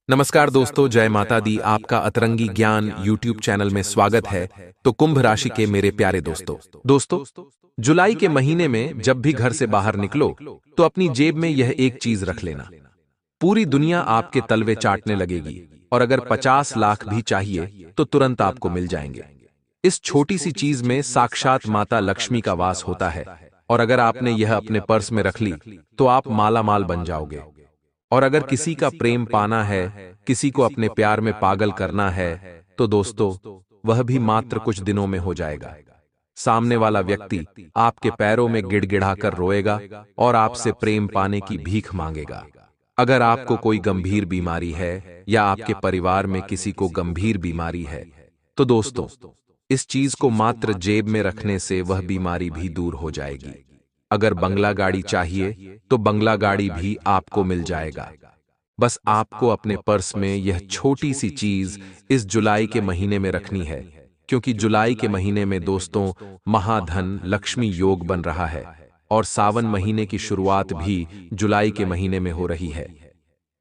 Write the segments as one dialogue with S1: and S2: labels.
S1: नमस्कार दोस्तों, जय माता दी। आपका अतरंगी ज्ञान यूट्यूब चैनल में स्वागत है। तो कुंभ राशि के मेरे प्यारे दोस्तों, जुलाई के महीने में जब भी घर से बाहर निकलो तो अपनी जेब में यह एक चीज रख लेना। पूरी दुनिया आपके तलवे चाटने लगेगी और अगर 50 लाख भी चाहिए तो तुरंत आपको मिल जाएंगे। इस छोटी सी चीज में साक्षात माता लक्ष्मी का वास होता है और अगर आपने यह अपने पर्स में रख ली तो आप माला माल बन जाओगे। और अगर किसी का प्रेम पाना है, किसी को अपने प्यार में पागल करना है, तो दोस्तों वह भी मात्र कुछ दिनों में हो जाएगा। सामने वाला व्यक्ति आपके पैरों में गिड़गिड़ाकर रोएगा और आपसे प्रेम पाने की भीख मांगेगा। अगर आपको कोई गंभीर बीमारी है या आपके परिवार में किसी को गंभीर बीमारी है, तो दोस्तों इस चीज को मात्र जेब में रखने से वह बीमारी भी दूर हो जाएगी। अगर बंगला गाड़ी चाहिए तो बंगला गाड़ी भी आपको मिल जाएगा। बस आपको अपने पर्स में यह छोटी सी चीज इस जुलाई के महीने में रखनी है, क्योंकि जुलाई के महीने में दोस्तों महाधन लक्ष्मी योग बन रहा है और सावन महीने की शुरुआत भी जुलाई के महीने में हो रही है।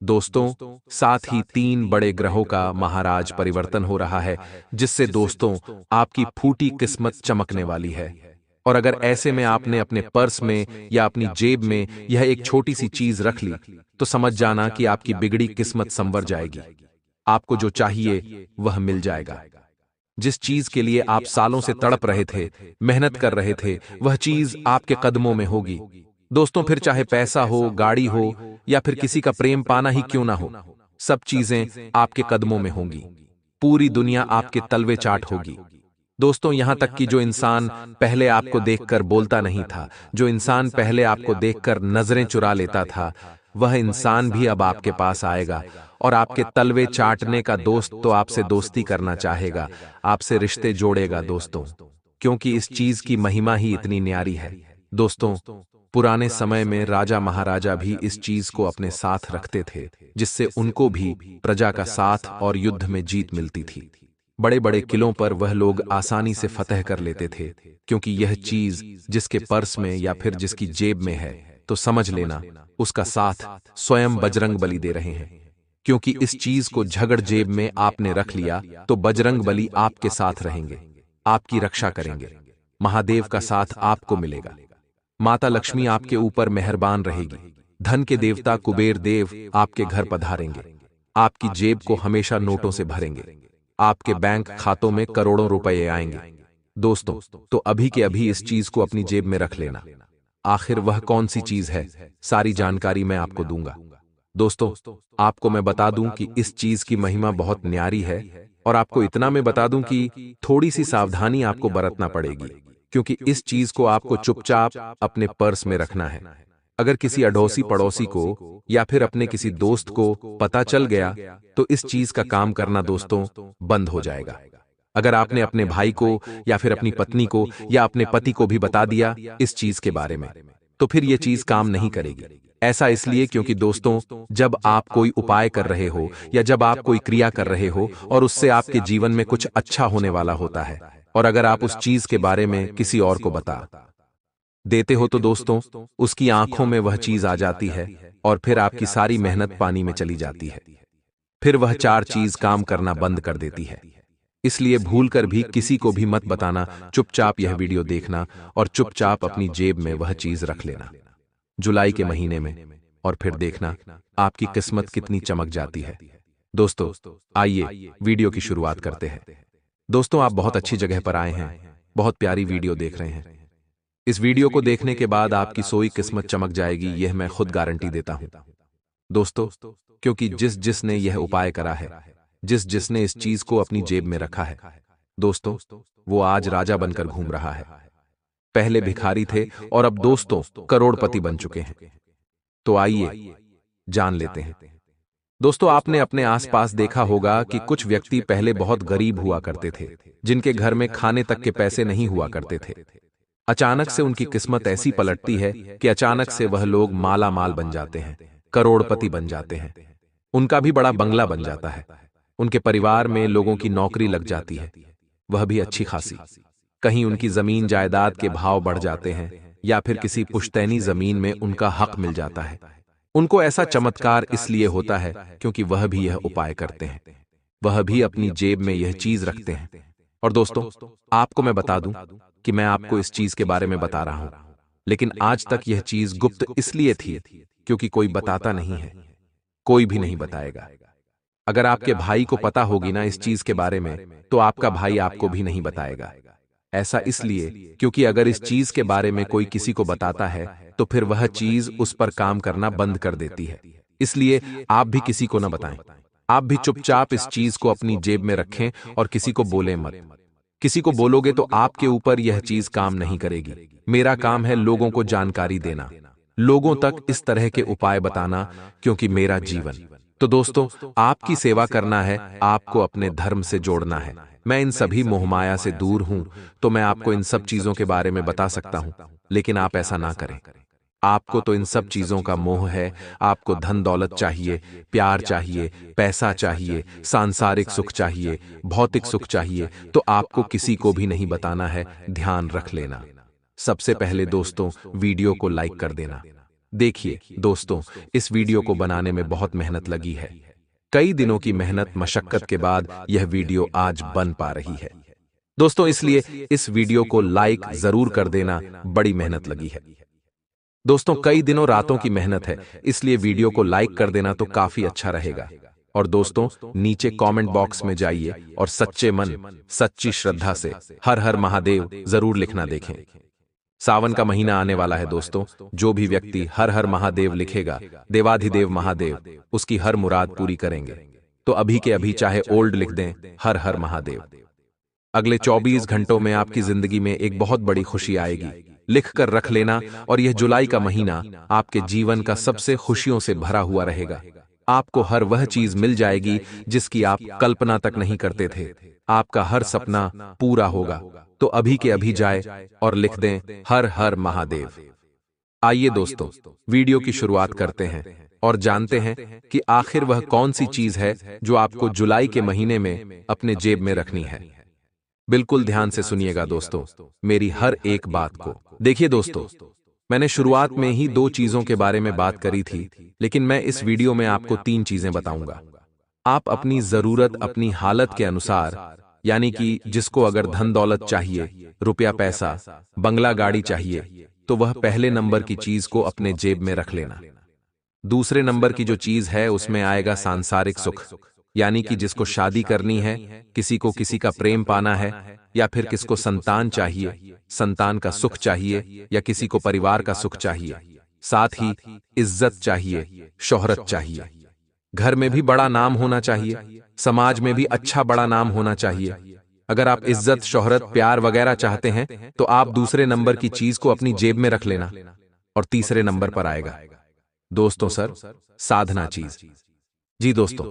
S1: दोस्तों साथ ही 3 बड़े ग्रहों का महाराज परिवर्तन हो रहा है, जिससे दोस्तों आपकी फूटी किस्मत चमकने वाली है। और अगर ऐसे में आपने अपने पर्स में या अपनी जेब में यह एक छोटी सी चीज रख ली तो समझ जाना कि आपकी बिगड़ी किस्मत संवर जाएगी। आपको जो चाहिए वह मिल जाएगा। जिस चीज के लिए आप सालों से तड़प रहे थे, मेहनत कर रहे थे, वह चीज आपके कदमों में होगी। दोस्तों फिर चाहे पैसा हो, गाड़ी हो या फिर किसी का प्रेम पाना ही क्यों ना हो, सब चीजें आपके कदमों में होंगी। पूरी दुनिया आपके तलवे चाट होगी। दोस्तों यहां तक कि जो इंसान पहले आपको देखकर बोलता नहीं था, जो इंसान पहले आपको देखकर नजरें चुरा लेता था, वह इंसान भी अब आपके पास आएगा और आपके तलवे चाटने का दोस्त तो आपसे दोस्ती करना चाहेगा, आपसे रिश्ते जोड़ेगा दोस्तों, क्योंकि इस चीज की महिमा ही इतनी न्यारी है। दोस्तों पुराने समय में राजा महाराजा भी इस चीज को अपने साथ रखते थे, जिससे उनको भी प्रजा का साथ और युद्ध में जीत मिलती थी। बड़े बड़े किलों पर वह लोग आसानी से फतह कर लेते थे, क्योंकि यह चीज जिसके पर्स में या फिर जिसकी जेब में है तो समझ लेना उसका साथ स्वयं बजरंग बली दे रहे हैं। क्योंकि इस चीज को झगड़ जेब में आपने रख लिया तो बजरंग बली आपके साथ रहेंगे, आपकी रक्षा करेंगे। महादेव का साथ आपको मिलेगा। माता लक्ष्मी आपके ऊपर मेहरबान रहेगी। धन के देवता कुबेर देव आपके घर पधारेंगे। आपकी जेब को हमेशा नोटों से भरेंगे। आपके बैंक खातों में करोड़ों रुपए आएंगे। दोस्तों तो अभी के अभी इस चीज को अपनी जेब में रख लेना। आखिर वह कौन सी चीज है, सारी जानकारी मैं आपको दूंगा। दोस्तों आपको मैं बता दूं कि इस चीज की महिमा बहुत न्यारी है, और आपको इतना मैं बता दूं कि थोड़ी सी सावधानी आपको बरतना पड़ेगी, क्योंकि इस चीज को आपको चुपचाप अपने पर्स में रखना है। अगर किसी अड़ोसी पड़ोसी को या फिर अपने किसी दोस्त को पता चल गया तो इस चीज का काम करना दोस्तों बंद हो जाएगा। अगर आपने अपने भाई को या फिर अपनी पत्नी को या अपने पति को भी बता दिया इस चीज के बारे में, तो फिर यह चीज काम नहीं करेगी। ऐसा इसलिए क्योंकि दोस्तों जब आप कोई उपाय कर रहे हो या जब आप कोई क्रिया कर रहे हो और उससे आपके जीवन में कुछ अच्छा होने वाला होता है, और अगर आप उस चीज के बारे में किसी और को बता देते हो तो दोस्तों उसकी आंखों में वह चीज आ जाती है और फिर आपकी सारी मेहनत पानी में चली जाती है। फिर वह 4 चीज काम करना बंद कर देती है। इसलिए भूलकर भी किसी को भी मत बताना। चुपचाप यह वीडियो देखना और चुपचाप अपनी जेब में वह चीज रख लेना जुलाई के महीने में, और फिर देखना आपकी किस्मत कितनी चमक जाती है। दोस्तों आइए वीडियो की शुरुआत करते हैं। दोस्तों आप बहुत अच्छी जगह पर आए हैं, बहुत प्यारी वीडियो देख रहे हैं। इस वीडियो को देखने के बाद आपकी सोई किस्मत चमक जाएगी, यह मैं खुद गारंटी देता हूं दोस्तों, क्योंकि जिस जिसने यह उपाय करा है, जिस जिसने इस चीज को अपनी जेब में रखा है, दोस्तों वो आज राजा बनकर घूम रहा है। पहले भिखारी थे और अब दोस्तों करोड़पति बन चुके हैं। तो आइए जान लेते हैं। दोस्तों आपने अपने आसपास देखा होगा कि कुछ व्यक्ति पहले बहुत गरीब हुआ करते थे, जिनके घर में खाने तक के पैसे नहीं हुआ करते थे। अचानक से उनकी किस्मत ऐसी पलटती है कि अचानक से वह लोग माला माल बन जाते हैं, करोड़पति बन जाते हैं। उनका भी बड़ा बंगला बन जाता है। उनके परिवार में लोगों की नौकरी लग जाती है, वह भी अच्छी खासी। कहीं उनकी जमीन जायदाद के भाव बढ़ जाते हैं या फिर किसी पुश्तैनी जमीन में उनका हक मिल जाता है। उनको ऐसा चमत्कार इसलिए होता है क्योंकि वह भी यह उपाय करते हैं, वह भी अपनी जेब में यह चीज रखते हैं। और दोस्तों, आपको मैं बता दूं कि मैं आपको इस चीज के बारे में बता रहा हूं, लेकिन आज तक यह चीज गुप्त इसलिए थी क्योंकि कोई बताता नहीं है, कोई भी नहीं बताएगा। अगर आपके भाई को पता होगी ना इस चीज के बारे में, तो आपका भाई आपको भी नहीं बताएगा। ऐसा इसलिए क्योंकि अगर इस चीज के बारे में कोई किसी को बताता है तो फिर वह चीज उस पर काम करना बंद कर देती है। इसलिए आप भी किसी को न बताएं। आप भी चुपचाप इस चीज को अपनी जेब में रखें और किसी को बोलें मत। किसी को बोलोगे तो आपके ऊपर यह चीज काम नहीं करेगी। मेरा काम है लोगों को जानकारी देना, लोगों तक इस तरह के उपाय बताना, क्योंकि मेरा जीवन। तो दोस्तों, आपकी सेवा करना है, आपको अपने धर्म से जोड़ना है। मैं इन सभी मोहमाया से दूर हूं, तो मैं आपको इन सब चीजों के बारे में बता सकता हूं, लेकिन आप ऐसा ना करें। आपको तो इन सब चीजों का मोह है, आपको धन दौलत चाहिए, प्यार चाहिए, पैसा चाहिए, सांसारिक सुख चाहिए, भौतिक सुख चाहिए, तो आपको किसी को भी नहीं बताना है, ध्यान रख लेना। सबसे पहले दोस्तों, वीडियो को लाइक कर देना। देखिए दोस्तों, इस वीडियो को बनाने में बहुत मेहनत लगी है। कई दिनों की मेहनत मशक्कत के बाद यह वीडियो आज बन पा रही है। दोस्तों, इसलिए इस वीडियो को लाइक जरूर कर देना, बड़ी मेहनत लगी है। दोस्तों, कई दिनों रातों की मेहनत है, इसलिए वीडियो को लाइक कर देना तो काफी अच्छा रहेगा। और दोस्तों, नीचे कमेंट बॉक्स में जाइए और सच्चे मन, सच्ची श्रद्धा से हर हर महादेव जरूर लिखना देखें। सावन का महीना आने वाला है दोस्तों, जो भी व्यक्ति हर हर महादेव लिखेगा, देवाधिदेव महादेव उसकी हर मुराद पूरी करेंगे। तो अभी के अभी चाहे ओल्ड लिख दें, हर हर महादेव। अगले 24 घंटों में आपकी जिंदगी में एक बहुत बड़ी खुशी आएगी, लिख कर रख लेना। और यह जुलाई का महीना आपके जीवन का सबसे खुशियों से भरा हुआ रहेगा। आपको हर वह चीज मिल जाएगी जिसकी आप कल्पना तक नहीं करते थे। आपका हर सपना पूरा होगा। तो अभी के अभी जाए और लिख दें हर हर महादेव। आइए दोस्तों, वीडियो की शुरुआत करते हैं और जानते हैं कि आखिर वह कौन सी चीज है जो आपको जुलाई के महीने में अपने जेब में रखनी है। बिल्कुल ध्यान से सुनिएगा दोस्तों, मेरी हर एक बात को। देखिए दोस्तों, मैंने शुरुआत में ही 2 चीजों के बारे में बात करी थी, लेकिन मैं इस वीडियो में आपको 3 चीजें बताऊंगा। आप अपनी जरूरत, अपनी हालत के अनुसार, यानी कि जिसको अगर धन दौलत चाहिए, रुपया पैसा, बंगला गाड़ी चाहिए, तो वह पहले नंबर की चीज को अपने जेब में रख लेना। दूसरे नंबर की जो चीज है उसमें आएगा सांसारिक सुख, यानी कि जिसको शादी करनी है, किसी को किसी का प्रेम पाना है, या फिर किसको संतान चाहिए, संतान का सुख चाहिए, या किसी को परिवार का सुख चाहिए। साथ ही इज्जत चाहिए, शोहरत चाहिए। घर में भी बड़ा नाम होना चाहिए, समाज में भी अच्छा बड़ा नाम होना चाहिए। अगर आप इज्जत, शोहरत, प्यार वगैरह चाहते हैं तो आप दूसरे नंबर की चीज को अपनी जेब में रख लेना। और तीसरे नंबर पर आएगा दोस्तों सर, साधना चीज। जी दोस्तों,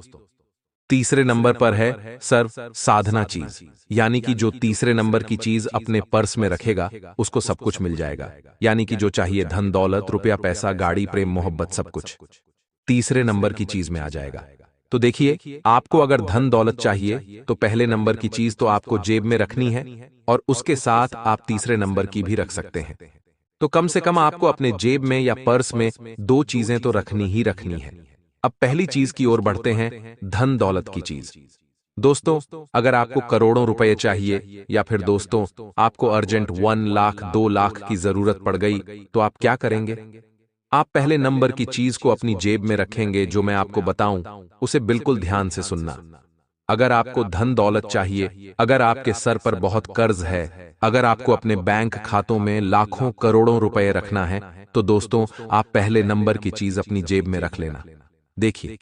S1: तीसरे नंबर पर है सर साधना चीज, यानी कि जो तीसरे नंबर की चीज अपने पर्स में रखेगा उसको सब कुछ मिल जाएगा। यानी कि जो चाहिए धन दौलत, रुपया पैसा, गाड़ी, प्रेम, मोहब्बत, सब कुछ तीसरे नंबर की चीज में आ जाएगा। तो देखिए, आपको अगर धन दौलत चाहिए तो पहले नंबर की चीज तो आपको जेब में रखनी है, और उसके साथ आप तीसरे नंबर की भी रख सकते हैं। तो कम से कम आपको अपने जेब में या पर्स में 2 चीजें तो रखनी ही रखनी है। अब पहली चीज की ओर बढ़ते हैं, धन दौलत की चीज। दोस्तों, अगर आपको करोड़ों रुपए चाहिए, या फिर दोस्तों आपको अर्जेंट 1 लाख 2 लाख की जरूरत पड़ गई, तो आप क्या करेंगे? आप पहले नंबर की चीज को अपनी जेब में रखेंगे। जो मैं आपको बताऊं उसे बिल्कुल ध्यान से सुनना। अगर आपको धन दौलत चाहिए, अगर आपके सर पर बहुत कर्ज है, अगर आपको अपने बैंक खातों में लाखों करोड़ों रुपए रखना है, तो दोस्तों आप पहले नंबर की चीज अपनी जेब में रख लेना। देखिए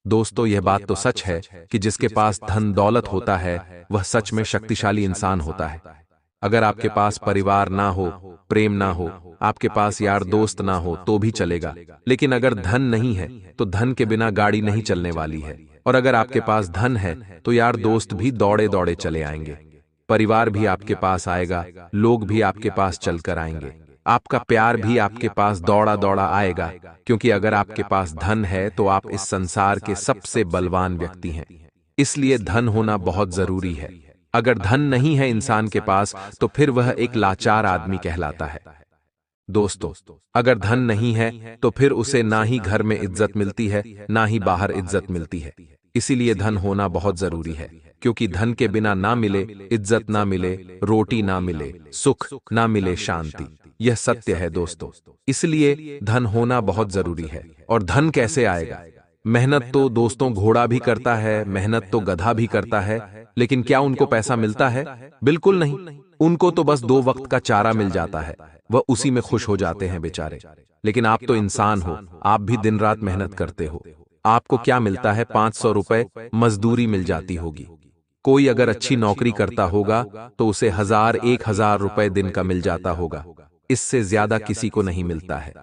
S1: दोस्तों, यह बात तो सच है कि जिसके पास धन दौलत होता है वह सच में शक्तिशाली इंसान होता है। अगर आपके पास परिवार ना हो, प्रेम ना हो, आपके पास यार दोस्त ना हो तो भी चलेगा, लेकिन अगर धन नहीं है तो धन के बिना गाड़ी नहीं चलने वाली है। और अगर आपके पास धन है तो यार दोस्त भी दौड़े दौड़े चले आएंगे, परिवार भी आपके पास आएगा, लोग भी आपके पास चलकर आएंगे, आपका प्यार भी आपके पास दौड़ा दौड़ा आएगा। क्योंकि अगर आपके पास धन है तो आप इस संसार के सबसे बलवान व्यक्ति हैं। इसलिए धन होना बहुत जरूरी है। अगर धन नहीं है इंसान के पास तो फिर वह एक लाचार आदमी कहलाता है। दोस्तों, अगर धन नहीं है तो फिर उसे ना ही घर में इज्जत मिलती है, ना ही बाहर इज्जत मिलती है। इसीलिए धन होना बहुत जरूरी है, क्योंकि धन के बिना ना मिले इज्जत, ना मिले रोटी, ना मिले सुख, ना मिले शांति। यह सत्य है दोस्तों। इसलिए धन होना बहुत जरूरी है। और धन कैसे आएगा? मेहनत तो दोस्तों घोड़ा भी करता है, मेहनत तो गधा भी करता है, लेकिन क्या उनको पैसा मिलता है? बिल्कुल नहीं। उनको तो बस 2 वक्त का चारा मिल जाता है, वह उसी में खुश हो जाते हैं बेचारे। लेकिन आप तो इंसान हो, आप भी दिन रात मेहनत करते हो। आपको क्या मिलता है? 500 रुपए मजदूरी मिल जाती होगी। कोई अगर अच्छी नौकरी करता होगा तो उसे 1000-1000 रुपए दिन का मिल जाता होगा। इससे ज्यादा किसी को नहीं मिलता है।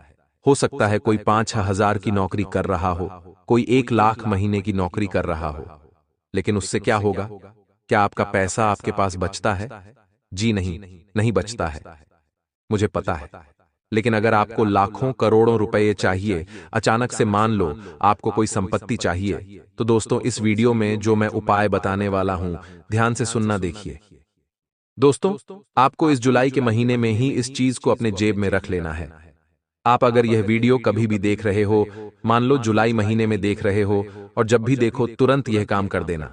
S1: हो सकता है कोई 5-6 हजार की नौकरी कर रहा हो, कोई 1 लाख महीने की नौकरी कर रहा हो, लेकिन उससे क्या होगा? क्या आपका पैसा आपके पास बचता है? जी नहीं, नहीं बचता है। मुझे पता है। लेकिन अगर आपको लाखों करोड़ों रुपए चाहिए, अचानक से मान लो आपको कोई संपत्ति चाहिए, तो दोस्तों इस वीडियो में जो मैं उपाय बताने वाला हूं, ध्यान से सुनना देखिए। दोस्तों, आपको इस जुलाई के महीने में ही इस चीज को अपने जेब में रख लेना है। आप अगर यह वीडियो कभी भी देख रहे हो, मान लो जुलाई महीने में देख रहे हो, और जब भी देखो तुरंत यह काम कर देना।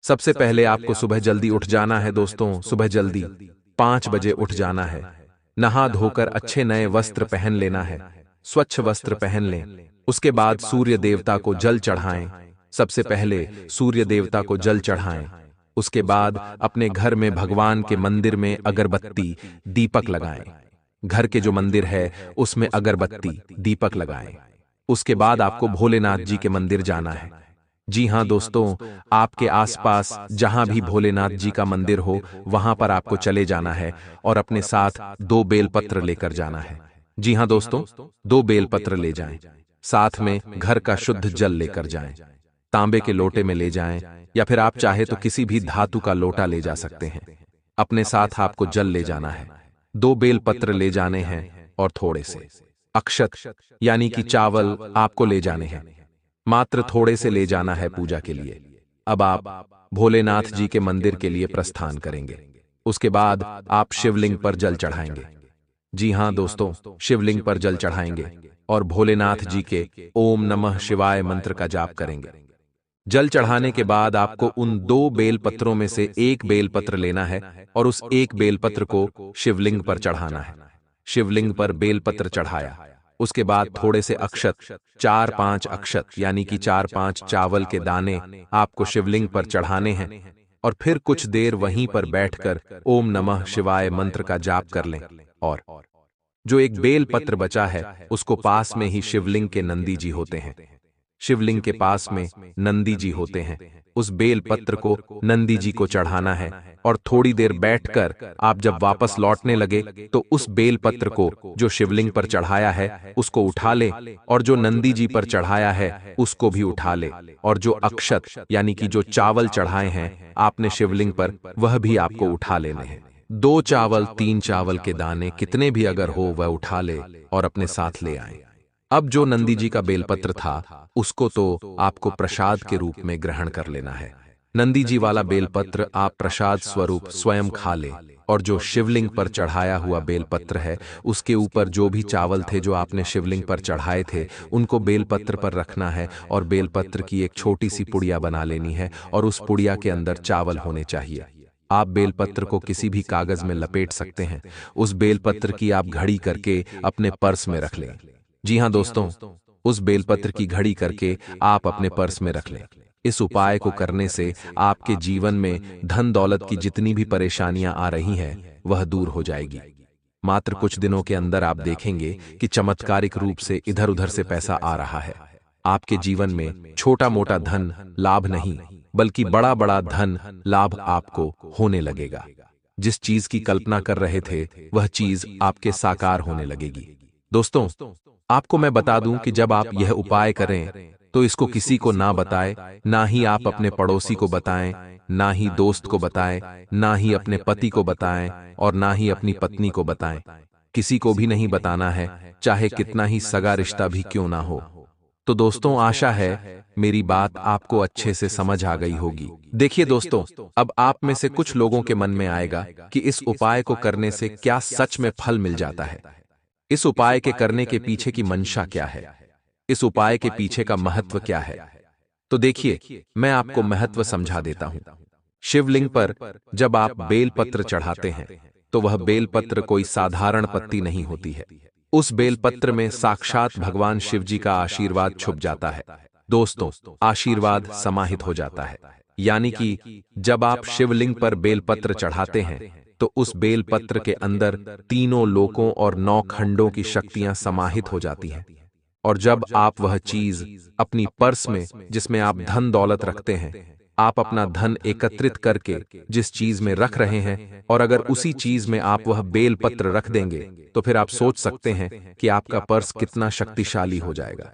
S1: सबसे पहले आपको सुबह जल्दी उठ जाना है दोस्तों, सुबह जल्दी 5 बजे उठ जाना है। नहा धोकर अच्छे नए वस्त्र पहन लेना है, स्वच्छ वस्त्र पहन लें। उसके बाद सूर्य देवता को जल चढ़ाएं। सबसे पहले सूर्य देवता को जल चढ़ाएं। उसके बाद अपने घर में भगवान के मंदिर में अगरबत्ती, दीपक लगाएं। घर के जो मंदिर है उसमें अगरबत्ती, दीपक लगाएं। उसके बाद आपको भोलेनाथ जी के मंदिर जाना है। जी हां दोस्तों, आपके आसपास जहां भी भोलेनाथ जी का मंदिर हो, वहां पर आपको चले जाना है और अपने साथ 2 बेलपत्र लेकर जाना है। जी हां दोस्तों, 2 बेलपत्र ले जाएं। साथ में घर का शुद्ध जल लेकर जाएं। तांबे के लोटे में ले जाएं, या फिर आप चाहे तो किसी भी धातु का लोटा ले जा सकते हैं। अपने साथ आपको जल ले जाना है, 2 बेलपत्र ले जाने हैं, और थोड़े से अक्षत यानी कि चावल आपको ले जाने हैं। मात्र थोड़े से ले जाना है पूजा के लिए। अब आप भोलेनाथ जी के मंदिर के लिए प्रस्थान करेंगे। उसके बाद आप शिवलिंग पर जल चढ़ाएंगे। जी हां दोस्तों, शिवलिंग पर जल चढ़ाएंगे और भोलेनाथ जी के ओम नमः शिवाय मंत्र का जाप करेंगे। जल चढ़ाने के बाद आपको उन 2 बेलपत्रों में से 1 बेलपत्र लेना है और उस 1 बेलपत्र को शिवलिंग पर चढ़ाना है। शिवलिंग पर बेलपत्र चढ़ाया, उसके बाद थोड़े से अक्षत, 4-5 अक्षत यानी कि 4-5 चावल के दाने आपको शिवलिंग पर चढ़ाने हैं, और फिर कुछ देर वहीं पर बैठकर ओम नमः शिवाय मंत्र का जाप कर लें। और जो एक बेल पत्र बचा है उसको पास में ही शिवलिंग के नंदी जी होते हैं। शिवलिंग के पास में नंदी जी होते हैं। उस बेल पत्र को नंदी जी को चढ़ाना है, और थोड़ी देर बैठकर आप जब वापस लौटने लगे तो उस बेल पत्र को जो शिवलिंग पर चढ़ाया है उसको उठा ले, और जो नंदी जी पर चढ़ाया है उसको भी उठा ले, और जो अक्षत यानी कि जो चावल चढ़ाए हैं आपने शिवलिंग पर, वह भी आपको उठा लेने हैं। 2 चावल 3 चावल के दाने कितने भी अगर हो वह उठा ले और अपने साथ ले आए। अब जो नंदी जी का बेलपत्र था उसको तो आपको प्रसाद के रूप में ग्रहण कर लेना है। नंदी जी वाला बेलपत्र आप प्रसाद स्वरूप स्वयं खा ले, और जो शिवलिंग पर चढ़ाया हुआ बेलपत्र है उसके ऊपर जो भी चावल थे जो आपने शिवलिंग पर चढ़ाए थे उनको बेलपत्र पर रखना है, और बेलपत्र की एक छोटी सी पुड़िया बना लेनी है, और उस पुड़िया के अंदर चावल होने चाहिए। आप बेलपत्र को किसी भी कागज में लपेट सकते हैं। उस बेलपत्र की आप घड़ी करके अपने पर्स में रख लें। जी हां दोस्तों, उस बेलपत्र की घड़ी करके आप अपने पर्स में रख लें। इस उपाय को करने से आपके जीवन में धन दौलत की जितनी भी परेशानियां आ रही हैं वह दूर हो जाएगी। मात्र कुछ दिनों के अंदर आप देखेंगे कि चमत्कारिक रूप से इधर उधर से पैसा आ रहा है। आपके जीवन में छोटा मोटा धन लाभ नहीं, बल्कि बड़ा बड़ा धन लाभ आपको होने लगेगा। जिस चीज की कल्पना कर रहे थे वह चीज आपके साकार होने लगेगी। दोस्तों, आपको मैं बता दूं कि जब आप यह उपाय करें तो इसको किसी को ना बताएं, ना ही आप अपने पड़ोसी को बताएं, ना ही दोस्त को बताएं, ना ही अपने पति को बताएं, और ना ही अपनी पत्नी को बताएं। किसी को भी नहीं बताना है, चाहे कितना ही सगा रिश्ता भी क्यों ना हो। तो दोस्तों, आशा है मेरी बात आपको अच्छे से समझ आ गई होगी। देखिए दोस्तों, अब आप में से कुछ लोगों के मन में आएगा कि इस उपाय को करने से क्या सच में फल मिल जाता है। इस उपाय के करने के पीछे की मंशा क्या है? इस उपाय के पीछे का महत्व क्या है? तो देखिए, मैं आपको महत्व समझा देता हूं। शिवलिंग पर जब आप बेलपत्र चढ़ाते हैं, तो वह बेलपत्र कोई साधारण पत्ती नहीं होती है। उस बेलपत्र में साक्षात भगवान शिवजी का आशीर्वाद छुप जाता है। दोस्तों, आशीर्वाद समाहित हो जाता है। यानी कि जब आप शिवलिंग पर बेलपत्र चढ़ाते हैं, तो उस बेलपत्र के अंदर तीनों लोकों और 9 खंडों की शक्तियां समाहित हो जाती हैं। और जब आप वह चीज अपनी पर्स में, जिसमें आप धन दौलत रखते हैं, आप अपना धन एकत्रित करके जिस चीज में रख रहे हैं, और अगर उसी चीज में आप वह बेलपत्र रख देंगे, तो फिर आप सोच सकते हैं कि आपका पर्स कितना शक्तिशाली हो जाएगा।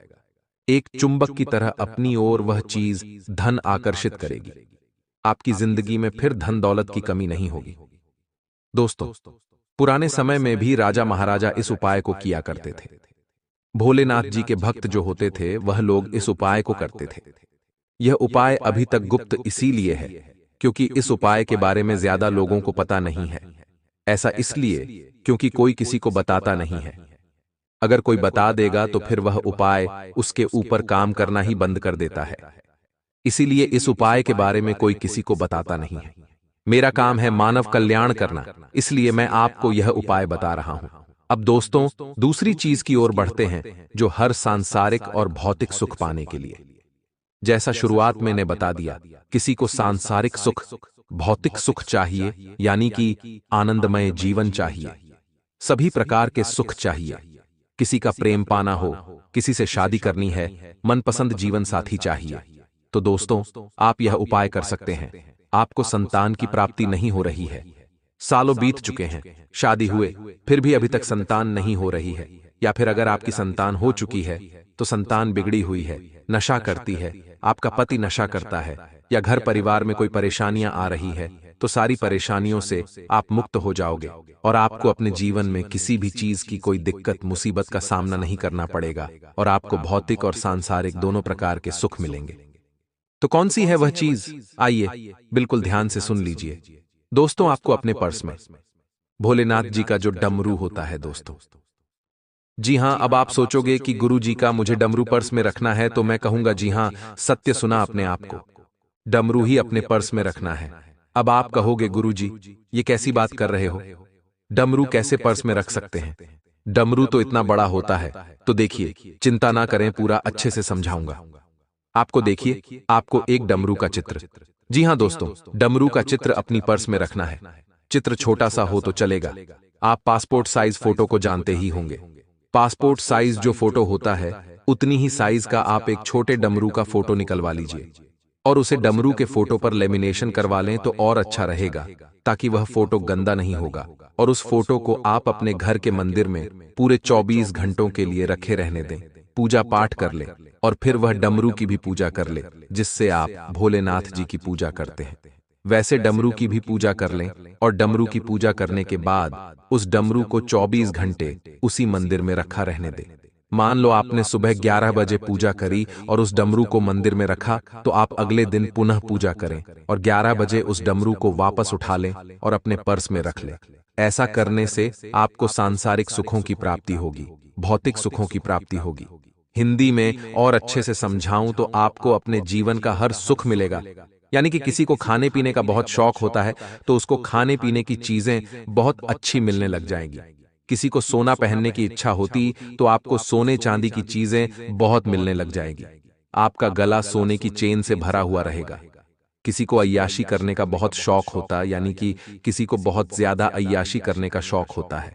S1: एक चुंबक की तरह अपनी ओर वह चीज धन आकर्षित करेगी। आपकी जिंदगी में फिर धन दौलत की कमी नहीं होगी। दोस्तों, पुराने समय में भी राजा महाराजा इस उपाय को किया करते थे। भोलेनाथ जी के भक्त जो होते थे, वह लोग इस उपाय को करते थे। यह उपाय अभी तक गुप्त इसीलिए है क्योंकि इस उपाय के बारे में ज्यादा लोगों को पता नहीं है। ऐसा इसलिए क्योंकि कोई किसी को बताता नहीं है। अगर कोई बता देगा तो फिर वह उपाय उसके ऊपर काम करना ही बंद कर देता है। इसीलिए इस उपाय के बारे में कोई किसी को बताता नहीं है। मेरा काम है मानव कल्याण करना, इसलिए मैं आपको यह उपाय बता रहा हूं। अब दोस्तों, दूसरी चीज की ओर बढ़ते हैं, जो हर सांसारिक और भौतिक सुख पाने के लिए। जैसा शुरुआत में मैंने बता दिया, किसी को सांसारिक सुख, भौतिक सुख चाहिए, यानी कि आनंदमय जीवन चाहिए, सभी प्रकार के सुख चाहिए। किसी का प्रेम पाना हो, किसी से शादी करनी है, मनपसंद जीवन साथी चाहिए। तो दोस्तों, आप यह उपाय कर सकते हैं। आपको संतान की प्राप्ति नहीं हो रही है, सालों बीत चुके हैं, शादी हुए फिर भी अभी तक संतान नहीं हो रही है, या फिर अगर आपकी संतान हो चुकी है तो संतान बिगड़ी हुई है, नशा करती है, आपका पति नशा करता है, या घर परिवार में कोई परेशानियां आ रही है, तो सारी परेशानियों से आप मुक्त हो जाओगे और आपको अपने जीवन में किसी भी चीज की कोई दिक्कत मुसीबत का सामना नहीं करना पड़ेगा और आपको भौतिक और सांसारिक दोनों प्रकार के सुख मिलेंगे। तो कौन सी है वह चीज? आइए बिल्कुल ध्यान से सुन लीजिए। दोस्तों, आपको अपने पर्स में भोलेनाथ जी का जो डमरू होता है दोस्तों, जी हां, अब आप सोचोगे कि गुरु जी का मुझे डमरू पर्स में रखना है, तो मैं कहूंगा जी हां, सत्य सुना अपने आप को, डमरू ही अपने पर्स में रखना है। अब आप कहोगे गुरु जी, ये कैसी बात कर रहे हो, डमरू कैसे पर्स में रख सकते हैं? डमरू तो इतना बड़ा होता है। तो देखिए, चिंता ना करें, पूरा अच्छे से समझाऊंगा आपको। देखिए, आपको एक डमरू का चित्र, जी हां दोस्तों, डमरू का चित्र अपनी पर्स में रखना है। चित्र छोटा सा हो तो चलेगा। आप पासपोर्ट साइज फोटो को जानते ही होंगे। पासपोर्ट साइज जो फोटो होता है, उतनी ही साइज का आप एक छोटे डमरू का फोटो निकलवा लीजिए और उसे डमरू के फोटो पर लेमिनेशन करवा लें तो और अच्छा रहेगा, ताकि वह फोटो गंदा नहीं होगा। और उस फोटो को आप अपने घर के मंदिर में पूरे 24 घंटों के लिए रखे रहने दें, पूजा पाठ कर ले और फिर वह डमरू की भी पूजा कर ले, जिससे आप भोलेनाथ जी की पूजा करते हैं वैसे डमरू की भी पूजा कर लें। और डमरू की पूजा करने के बाद उस डमरू को 24 घंटे उसी मंदिर में रखा रहने दें। मान लो आपने सुबह 11 बजे पूजा करी और उस डमरू को मंदिर में रखा, तो आप अगले दिन पुनः पूजा करें और 11 बजे उस डमरू को वापस उठा लें और अपने पर्स में रख लें। ऐसा करने से आपको सांसारिक सुखों की प्राप्ति होगी, भौतिक सुखों की प्राप्ति होगी। हिंदी में और अच्छे से समझाऊं तो आपको अपने जीवन का हर सुख मिलेगा। यानी कि किसी को खाने पीने का बहुत शौक होता है, तो उसको खाने पीने की चीजें बहुत अच्छी मिलने लग जाएंगी। किसी को सोना पहनने की इच्छा होती, तो आपको सोने चांदी की चीजें बहुत मिलने लग जाएगी। आपका गला सोने की चेन से भरा हुआ रहेगा। किसी को अय्याशी करने का बहुत शौक होता, यानी कि किसी को बहुत ज्यादा अय्याशी करने का शौक होता है,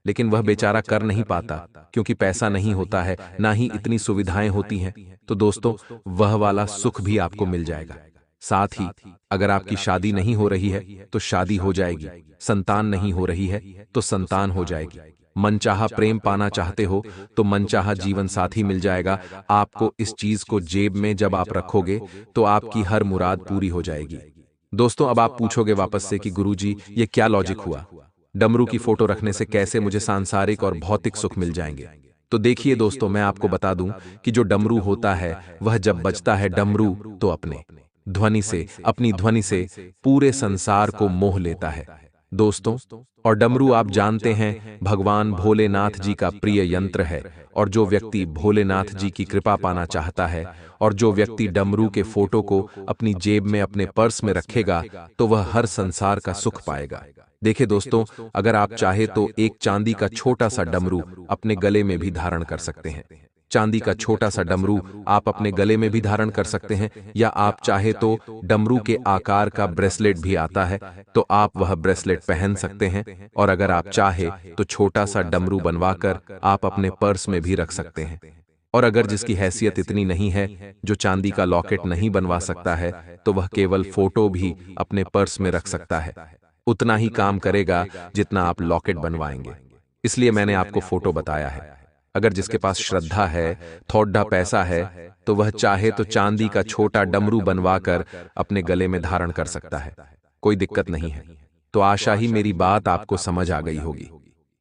S1: लेकिन वह बेचारा कर नहीं पाता क्योंकि पैसा नहीं होता है, ना ही इतनी सुविधाएं होती हैं। तो दोस्तों, वह वाला सुख भी आपको मिल जाएगा। साथ ही अगर आपकी शादी नहीं हो रही है तो शादी हो जाएगी, संतान नहीं हो रही है तो संतान हो जाएगी, मनचाहा प्रेम पाना चाहते हो तो मनचाहा जीवन साथी मिल जाएगा। आपको इस चीज को जेब में जब आप रखोगे तो आपकी हर मुराद पूरी हो जाएगी। दोस्तों, अब आप पूछोगे वापस से कि गुरुजी, ये क्या लॉजिक हुआ, डमरू की फोटो रखने से कैसे मुझे सांसारिक और भौतिक सुख मिल जाएंगे? तो देखिए दोस्तों, मैं आपको बता दूं कि जो डमरू होता है, वह जब बजता है डमरू, तो अपनी ध्वनि से पूरे संसार को मोह लेता है। दोस्तों, और डमरू आप जानते हैं भगवान भोलेनाथ जी का प्रिय यंत्र है, और जो व्यक्ति भोलेनाथ जी की कृपा पाना चाहता है और जो व्यक्ति डमरू के फोटो को अपनी जेब में अपने पर्स में रखेगा तो वह हर संसार का सुख पाएगा। देखिए दोस्तों, अगर आप चाहे तो एक चांदी का छोटा सा डमरू अपने गले में भी धारण कर सकते हैं। चांदी का छोटा सा डमरू आप अपने गले में भी धारण कर सकते हैं, या आप चाहे तो डमरू के आकार का ब्रेसलेट भी आता है तो आप वह ब्रेसलेट पहन सकते हैं, और अगर आप चाहे तो छोटा सा डमरू बनवाकर आप अपने पर्स में भी रख सकते हैं। और अगर जिसकी हैसियत इतनी नहीं है, जो चांदी का लॉकेट नहीं बनवा सकता है, तो वह केवल फोटो भी अपने पर्स में रख सकता है। उतना ही काम करेगा जितना आप लॉकेट बनवाएंगे, इसलिए मैंने आपको फोटो बताया है। अगर जिसके पास श्रद्धा है, थोड़ा पैसा है, तो वह चाहे तो चांदी का छोटा डमरू बनवाकर अपने गले में धारण कर सकता है, कोई दिक्कत नहीं है। तो आशा ही मेरी बात आपको समझ आ गई होगी।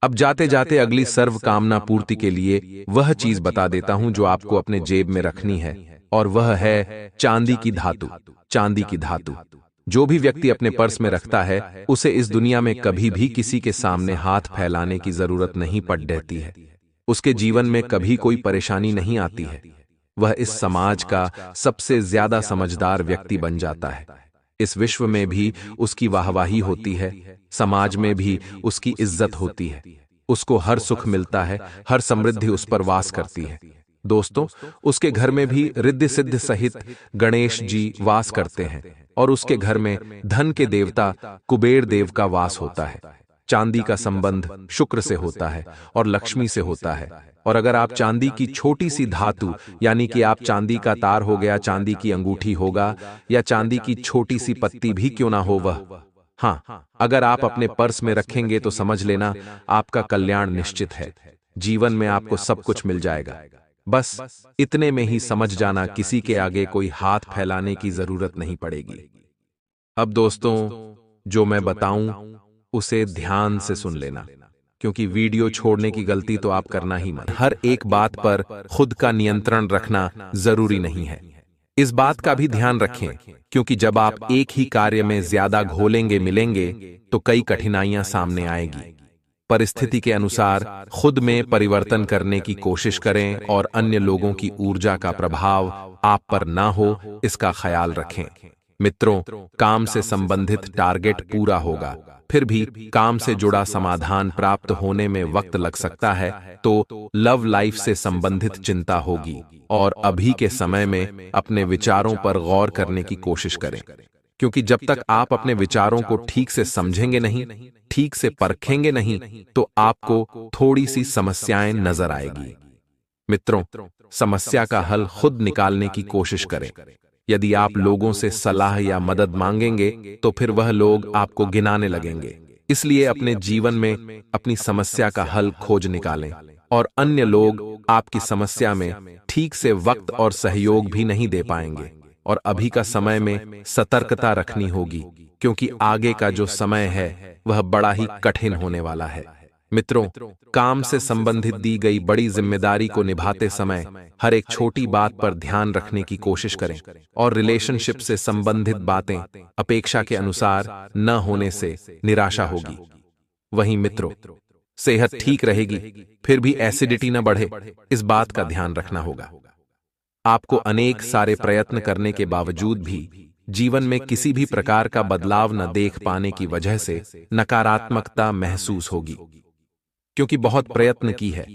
S1: अब जाते जाते अगली सर्व कामना पूर्ति के लिए वह चीज बता देता हूं जो आपको अपने जेब में रखनी है, और वह है चांदी की धातु। चांदी की धातु जो भी व्यक्ति अपने पर्स में रखता है, उसे इस दुनिया में कभी भी किसी के सामने हाथ फैलाने की जरूरत नहीं पड़ रहती है। उसके जीवन में कभी कोई परेशानी नहीं आती है। वह इस समाज का सबसे ज्यादा समझदार व्यक्ति बन जाता है। इस विश्व में भी उसकी वाहवाही होती है, समाज में भी उसकी इज्जत होती है, उसको हर सुख मिलता है, हर समृद्धि उस पर वास करती है। दोस्तों, उसके घर में भी रिद्धि सिद्धि सहित गणेश जी वास करते हैं, और उसके घर में धन के देवता कुबेर देव का वास होता है। चांदी का संबंध शुक्र से होता है और लक्ष्मी से होता है। और अगर आप चांदी की छोटी सी धातु, यानी कि आप चांदी का तार हो गया, चांदी की अंगूठी होगा, या चांदी की छोटी सी पत्ती भी क्यों ना हो वह, हाँ, अगर आप अपने पर्स में रखेंगे तो समझ लेना आपका कल्याण निश्चित है। जीवन में आपको सब कुछ मिल जाएगा। बस इतने में ही समझ जाना किसी के आगे कोई हाथ फैलाने की जरूरत नहीं पड़ेगी। अब दोस्तों, जो मैं बताऊं उसे ध्यान से सुन लेना, क्योंकि वीडियो छोड़ने की गलती तो आप करना ही मत। हर एक बात पर खुद का नियंत्रण रखना जरूरी नहीं है। इस बात का भी ध्यान रखें, क्योंकि जब आप एक ही कार्य में ज्यादा घोलेंगे मिलेंगे तो कई कठिनाइयां सामने आएगी। परिस्थिति के अनुसार खुद में परिवर्तन करने की कोशिश करें और अन्य लोगों की ऊर्जा का प्रभाव आप पर ना हो, इसका ख्याल रखें। मित्रों, काम से संबंधित टारगेट पूरा होगा, फिर भी काम से जुड़ा समाधान प्राप्त होने में वक्त लग सकता है, तो लव लाइफ से संबंधित चिंता होगी। और अभी के समय में अपने विचारों पर गौर करने की कोशिश करें, क्योंकि जब तक आप अपने विचारों को ठीक से समझेंगे नहीं, ठीक से परखेंगे नहीं, तो आपको थोड़ी सी समस्याएं नजर आएगी। मित्रों, समस्या का हल खुद निकालने की कोशिश करें। यदि आप लोगों से सलाह या मदद मांगेंगे तो फिर वह लोग आपको गिनाने लगेंगे। इसलिए अपने जीवन में अपनी समस्या का हल खोज निकालें, और अन्य लोग आपकी समस्या में ठीक से वक्त और सहयोग भी नहीं दे पाएंगे। और अभी का समय में सतर्कता रखनी होगी, क्योंकि आगे का जो समय है वह बड़ा ही कठिन होने वाला है। मित्रों, काम से संबंधित दी गई बड़ी जिम्मेदारी को निभाते समय हर एक छोटी बात पर ध्यान रखने की कोशिश करें, और रिलेशनशिप से संबंधित बातें अपेक्षा के अनुसार न होने से निराशा होगी। वहीं मित्रों, सेहत ठीक रहेगी फिर भी एसिडिटी न बढ़े, इस बात का ध्यान रखना होगा। आपको अनेक सारे प्रयत्न करने के बावजूद भी जीवन में किसी भी प्रकार का बदलाव न देख पाने की वजह से नकारात्मकता महसूस होगी, क्योंकि बहुत प्रयत्न की है,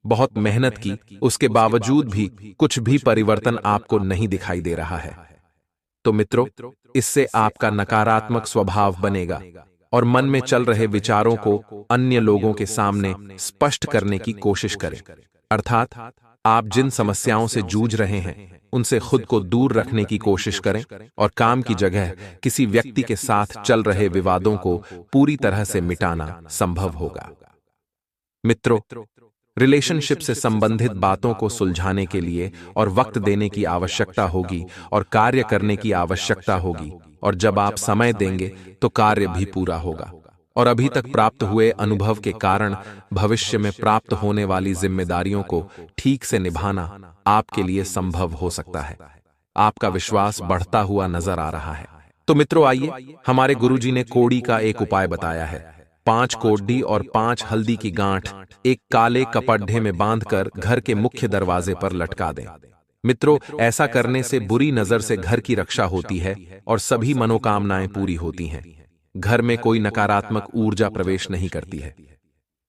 S1: बहुत मेहनत की, उसके बावजूद भी कुछ भी परिवर्तन आपको नहीं दिखाई दे रहा है। तो मित्रों, इससे आपका नकारात्मक स्वभाव बनेगा, और मन में चल रहे विचारों को अन्य लोगों के सामने स्पष्ट करने की कोशिश करें। अर्थात आप जिन समस्याओं से जूझ रहे हैं उनसे खुद को दूर रखने की कोशिश करें, और काम की जगह किसी व्यक्ति के साथ चल रहे विवादों को पूरी तरह से मिटाना संभव होगा। मित्रों, रिलेशनशिप से संबंधित बातों को सुलझाने के लिए और वक्त देने की आवश्यकता होगी, और कार्य करने की आवश्यकता होगी, और जब आप समय देंगे तो कार्य भी पूरा होगा। और अभी तक प्राप्त हुए अनुभव के कारण भविष्य में प्राप्त होने वाली जिम्मेदारियों को ठीक से निभाना आपके लिए संभव हो सकता है। आपका विश्वास बढ़ता हुआ नजर आ रहा है। तो मित्रों आइए, हमारे गुरुजी ने कोड़ी का एक उपाय बताया है। 5 कोड़ी और 5 हल्दी की गांठ एक काले कपड़े में बांधकर घर के मुख्य दरवाजे पर लटका दें। मित्रों, ऐसा करने से बुरी नजर से घर की रक्षा होती है और सभी मनोकामनाएं पूरी होती हैं। घर में कोई नकारात्मक ऊर्जा प्रवेश नहीं करती है।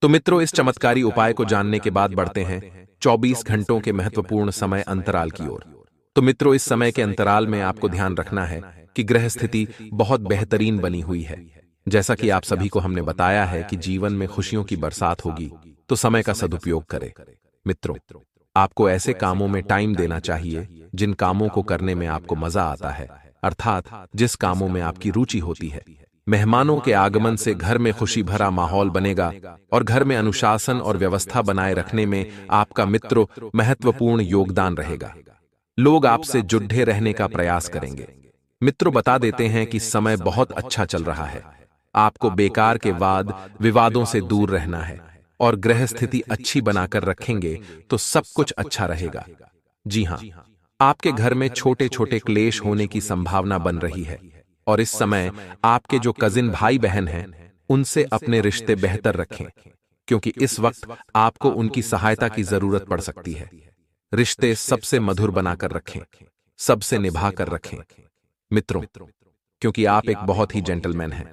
S1: तो मित्रों, इस चमत्कारी उपाय को जानने के बाद बढ़ते हैं 24 घंटों के महत्वपूर्ण समय अंतराल की ओर। तो मित्रों, इस समय के अंतराल में आपको ध्यान रखना है कि ग्रह स्थिति बहुत बेहतरीन बनी हुई है। जैसा कि आप सभी को हमने बताया है कि जीवन में खुशियों की बरसात होगी, तो समय का सदुपयोग करें। मित्रों, आपको ऐसे कामों में टाइम देना चाहिए जिन कामों को करने में आपको मजा आता है, अर्थात जिस कामों में आपकी रुचि होती है। मेहमानों के आगमन से घर में खुशी भरा माहौल बनेगा और घर में अनुशासन और व्यवस्था बनाए रखने में आपका मित्रों महत्वपूर्ण योगदान रहेगा। लोग आपसे जुड़े रहने का प्रयास करेंगे। मित्रों, बता देते हैं कि समय बहुत अच्छा चल रहा है। आपको बेकार के वाद विवादों से दूर रहना है और ग्रह स्थिति अच्छी बनाकर रखेंगे तो सब कुछ अच्छा रहेगा। जी हां, आपके घर में छोटे छोटे क्लेश होने की संभावना बन रही है और इस समय आपके जो कजिन भाई बहन हैं उनसे अपने रिश्ते बेहतर रखें, क्योंकि इस वक्त आपको उनकी सहायता की जरूरत पड़ सकती है। रिश्ते सबसे मधुर बनाकर रखें, सबसे निभा कर रखें। मित्रों, क्योंकि आप एक बहुत ही जेंटलमैन हैं,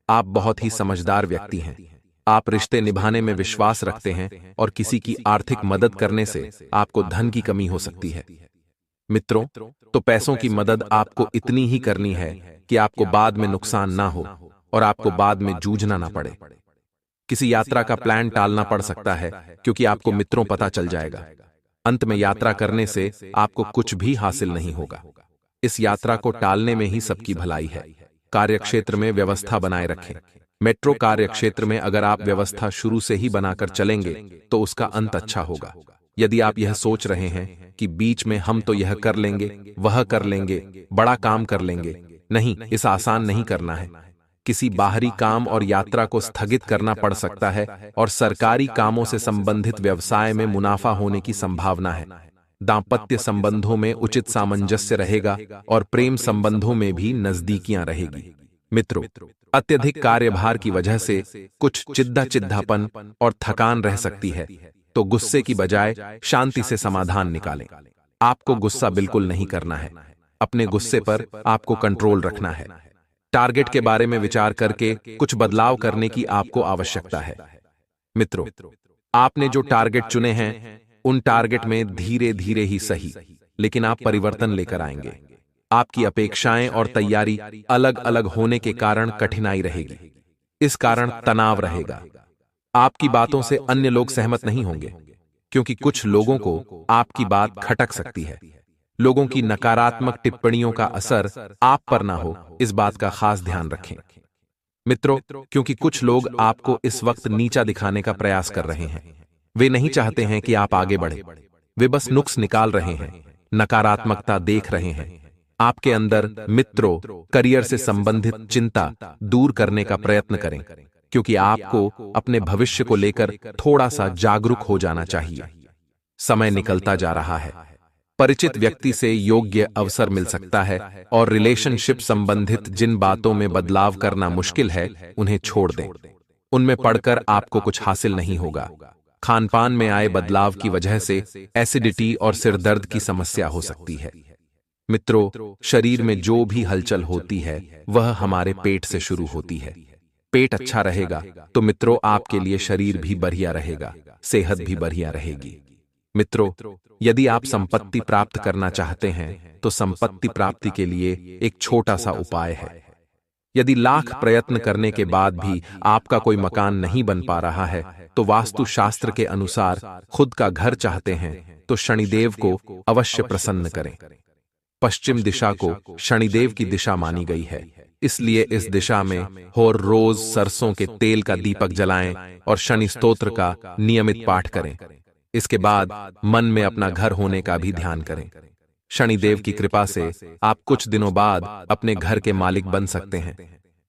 S1: आप बहुत ही समझदार व्यक्ति हैं, आप रिश्ते निभाने में विश्वास रखते हैं और किसी की आर्थिक मदद करने से आपको धन की कमी हो सकती है। मित्रों, तो पैसों की मदद आपको इतनी ही करनी है कि आपको बाद में नुकसान ना हो और आपको बाद में जूझना ना पड़े। किसी यात्रा का प्लान टालना पड़ सकता है क्योंकि आपको मित्रों पता चल जाएगा। अंत में यात्रा करने से आपको कुछ भी हासिल नहीं होगा। इस यात्रा को टालने में ही सबकी भलाई है। कार्यक्षेत्र में व्यवस्था बनाए रखें। मेट्रो कार्यक्षेत्र में अगर आप व्यवस्था शुरू से ही बनाकर चलेंगे तो उसका अंत अच्छा होगा। यदि आप यह सोच रहे हैं कि बीच में हम तो यह कर लेंगे, वह कर लेंगे, बड़ा काम कर लेंगे, नहीं, इस आसान नहीं करना है। किसी बाहरी काम और यात्रा को स्थगित करना पड़ सकता है और सरकारी कामों से संबंधित व्यवसाय में मुनाफा होने की संभावना है। दांपत्य संबंधों में उचित सामंजस्य रहेगा और प्रेम संबंधों में भी नजदीकियां रहेगी। मित्रों, अत्यधिक कार्यभार की वजह से कुछ चिद्दापन और थकान रह सकती है, तो गुस्से की बजाय शांति से समाधान निकालें। आपको गुस्सा बिल्कुल नहीं करना है। अपने गुस्से पर आपको कंट्रोल रखना है। टारगेट के बारे में विचार करके कुछ बदलाव करने की आपको आवश्यकता है। मित्रों, आपने जो टारगेट चुने हैं उन टारगेट में धीरे धीरे ही सही, लेकिन आप परिवर्तन लेकर आएंगे। आपकी अपेक्षाएं और तैयारी अलग अलग होने के कारण कठिनाई रहेगी। इस कारण तनाव रहेगा। आपकी बातों से अन्य लोग सहमत नहीं होंगे, क्योंकि कुछ लोगों को आपकी बात खटक सकती है। लोगों की नकारात्मक टिप्पणियों का असर आप पर ना हो, इस बात का खास ध्यान रखें। मित्रों, क्योंकि कुछ लोग आपको इस वक्त नीचा दिखाने का प्रयास कर रहे हैं। वे नहीं चाहते हैं कि आप आगे बढ़े। वे बस नुक्स निकाल रहे हैं, नकारात्मकता देख रहे हैं। आपके अंदर मित्रों करियर से संबंधित चिंता दूर करने का प्रयत्न करें, क्योंकि आपको अपने भविष्य को लेकर थोड़ा सा जागरूक हो जाना चाहिए। समय निकलता जा रहा है। परिचित व्यक्ति से योग्य अवसर मिल सकता है और रिलेशनशिप संबंधित जिन बातों में बदलाव करना मुश्किल है उन्हें छोड़ दें। उनमें पढ़कर आपको कुछ हासिल नहीं होगा। खानपान में आए बदलाव की वजह से एसिडिटी और सिरदर्द की समस्या हो सकती है। मित्रों, शरीर में जो भी हलचल होती है वह हमारे पेट से शुरू होती है। पेट अच्छा रहेगा तो मित्रों आपके लिए शरीर भी बढ़िया रहेगा, सेहत भी बढ़िया रहेगी। मित्रों, यदि आप संपत्ति प्राप्त करना चाहते हैं तो संपत्ति प्राप्ति के लिए एक छोटा सा उपाय है। यदि लाख प्रयत्न करने के बाद भी आपका कोई मकान नहीं बन पा रहा है तो वास्तु शास्त्र के अनुसार खुद का घर चाहते हैं तो शनिदेव को अवश्य प्रसन्न करें। पश्चिम दिशा को शनिदेव की दिशा मानी गई है, इसलिए इस दिशा में हर रोज सरसों के तेल का दीपक जलाएं और शनि स्तोत्र का नियमित पाठ करें। इसके बाद मन में अपना घर होने का भी ध्यान करें। शनिदेव की कृपा से आप कुछ दिनों बाद अपने घर के मालिक बन सकते हैं।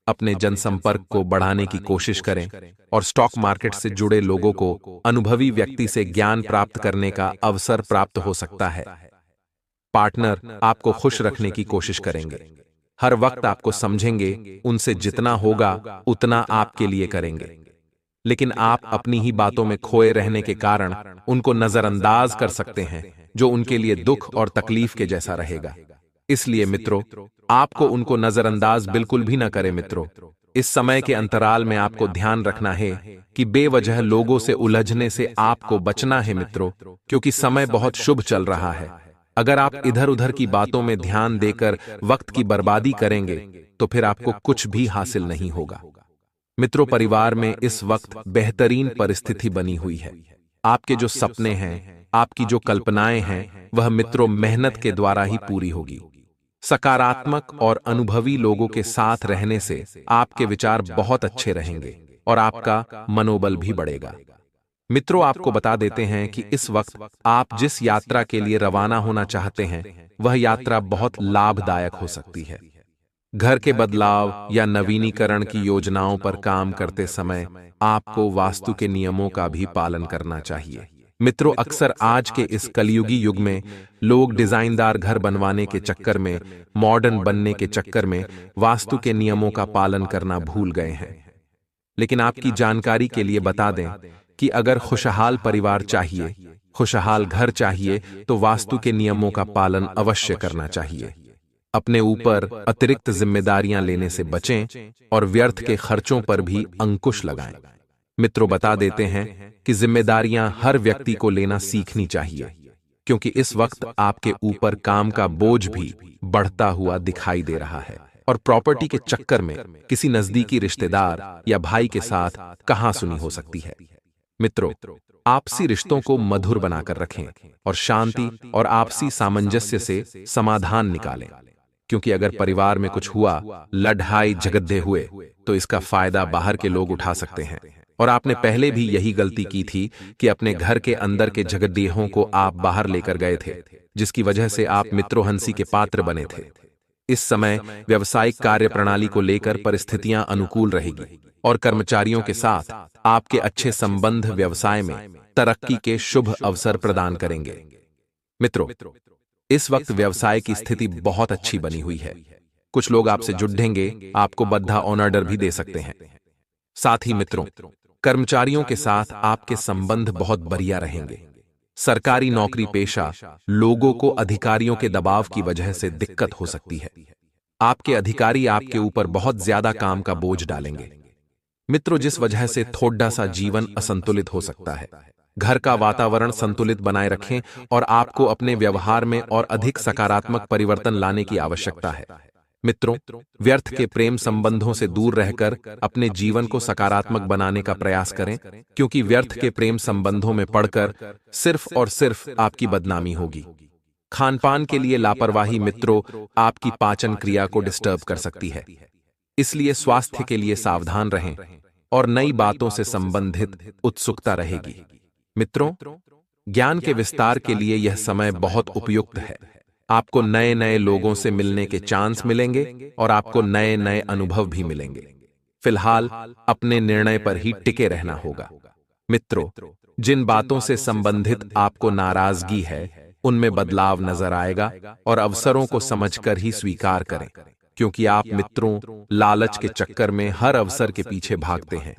S1: अपने जनसंपर्क को बढ़ाने की कोशिश करें और स्टॉक मार्केट से जुड़े लोगों को अनुभवी व्यक्ति से ज्ञान प्राप्त करने का अवसर प्राप्त हो सकता है। पार्टनर आपको खुश रखने की कोशिश करेंगे। हर वक्त आपको समझेंगे, उनसे जितना होगा उतना आपके लिए करेंगे, लेकिन आप अपनी ही बातों में खोए रहने के कारण उनको नजरअंदाज कर सकते हैं, जो उनके लिए दुख और तकलीफ के जैसा रहेगा। इसलिए मित्रों, आपको उनको नजरअंदाज बिल्कुल भी न करें मित्रों। इस समय के अंतराल में आपको ध्यान रखना है कि बेवजह लोगों से उलझने से आपको बचना है मित्रों, क्योंकि समय बहुत शुभ चल रहा है। अगर आप इधर उधर की बातों में ध्यान देकर वक्त की बर्बादी करेंगे तो फिर आपको कुछ भी हासिल नहीं होगा। मित्रों, परिवार में इस वक्त बेहतरीन परिस्थिति बनी हुई है। आपके जो सपने हैं, आपकी जो कल्पनाएं हैं, वह मित्रों मेहनत के द्वारा ही पूरी होगी। सकारात्मक और अनुभवी लोगों के साथ रहने से आपके विचार बहुत अच्छे रहेंगे और आपका मनोबल भी बढ़ेगा। मित्रों, आपको बता देते हैं कि इस वक्त आप जिस यात्रा के लिए रवाना होना चाहते हैं, वह यात्रा बहुत लाभदायक हो सकती है। घर के बदलाव या नवीनीकरण की योजनाओं पर काम करते समय आपको वास्तु के नियमों का भी पालन करना चाहिए। मित्रों, अक्सर आज के इस कलयुगी युग में लोग डिजाइनदार घर बनवाने के चक्कर में, मॉडर्न बनने के चक्कर में वास्तु के नियमों का पालन करना भूल गए हैं। लेकिन आपकी जानकारी के लिए बता दें कि अगर खुशहाल परिवार चाहिए, खुशहाल घर चाहिए, तो वास्तु के नियमों का पालन अवश्य करना चाहिए। अपने ऊपर अतिरिक्त जिम्मेदारियां लेने से बचें और व्यर्थ के खर्चों पर भी अंकुश लगाएं। मित्रों, बता देते हैं कि जिम्मेदारियां हर व्यक्ति को लेना सीखनी चाहिए, क्योंकि इस वक्त आपके ऊपर काम का बोझ भी बढ़ता हुआ दिखाई दे रहा है और प्रॉपर्टी के चक्कर में किसी नजदीकी रिश्तेदार या भाई के साथ कहासुनी हो सकती है। मित्रों, आपसी रिश्तों को मधुर बनाकर रखें और शांति और आपसी सामंजस्य से समाधान निकालें, क्योंकि अगर परिवार में कुछ हुआ, लड़ाई झगड़े हुए, तो इसका फायदा बाहर के लोग उठा सकते हैं। और आपने पहले भी यही गलती की थी कि अपने घर के अंदर के झगड़ियों को आप बाहर लेकर गए थे, जिसकी वजह से आप मित्रोहंसी के पात्र बने थे। इस समय व्यवसायिक कार्य प्रणाली को लेकर परिस्थितियां अनुकूल रहेगी और कर्मचारियों के साथ आपके अच्छे संबंध व्यवसाय में तरक्की के शुभ अवसर प्रदान करेंगे। मित्रों, इस वक्त व्यवसाय की स्थिति बहुत अच्छी बनी हुई है। कुछ लोग आपसे जुड़ेंगे, आपको बद्धा ऑर्डर भी दे सकते हैं। साथ ही मित्रों, कर्मचारियों के साथ आपके संबंध बहुत बढ़िया रहेंगे। सरकारी नौकरी पेशा लोगों को अधिकारियों के दबाव की वजह से दिक्कत हो सकती है। आपके अधिकारी आपके ऊपर बहुत ज्यादा काम का बोझ डालेंगे। मित्रों, जिस वजह से थोड़ा सा जीवन असंतुलित हो सकता है। घर का वातावरण संतुलित बनाए रखें और आपको अपने व्यवहार में और अधिक सकारात्मक परिवर्तन लाने की आवश्यकता है। मित्रों, व्यर्थ के प्रेम संबंधों से दूर रहकर अपने जीवन को सकारात्मक बनाने का प्रयास करें, क्योंकि व्यर्थ के प्रेम संबंधों में पड़कर सिर्फ और सिर्फ आपकी बदनामी होगी। खानपान के लिए लापरवाही मित्रों आपकी पाचन क्रिया को डिस्टर्ब कर सकती है, इसलिए स्वास्थ्य के लिए सावधान रहें और नई बातों से संबंधित उत्सुकता रहेगी। मित्रों, ज्ञान के विस्तार के लिए यह समय बहुत उपयुक्त है। आपको नए नए लोगों से मिलने के चांस मिलेंगे और आपको नए नए अनुभव भी मिलेंगे। फिलहाल अपने निर्णय पर ही टिके रहना होगा। मित्रों, जिन बातों से संबंधित आपको नाराजगी है, उनमें बदलाव नजर आएगा और अवसरों को समझकर ही स्वीकार करें, क्योंकि आप मित्रों लालच के चक्कर में हर अवसर के पीछे भागते हैं।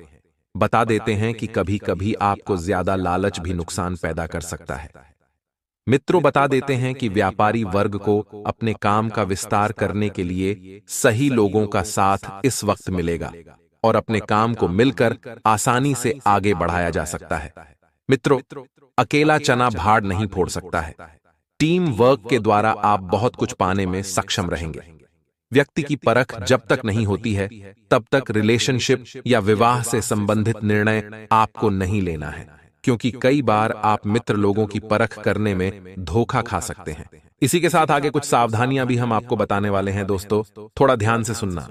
S1: बता देते हैं कि कभी कभी आपको ज्यादा लालच भी नुकसान पैदा कर सकता है। मित्रों, बता देते हैं कि व्यापारी वर्ग को अपने काम का विस्तार करने के लिए सही लोगों का साथ इस वक्त मिलेगा और अपने काम को मिलकर आसानी से आगे बढ़ाया जा सकता है। मित्रों, अकेला चना भाड़ नहीं फोड़ सकता है। टीम वर्क के द्वारा आप बहुत कुछ पाने में सक्षम रहेंगे। व्यक्ति की परख जब तक नहीं होती है, तब तक रिलेशनशिप या विवाह से संबंधित निर्णय आपको नहीं लेना है, क्योंकि कई बार आप मित्र लोगों की परख करने में धोखा खा सकते हैं। इसी के साथ आगे कुछ सावधानियां भी हम आपको बताने वाले हैं दोस्तों, थोड़ा ध्यान से सुनना।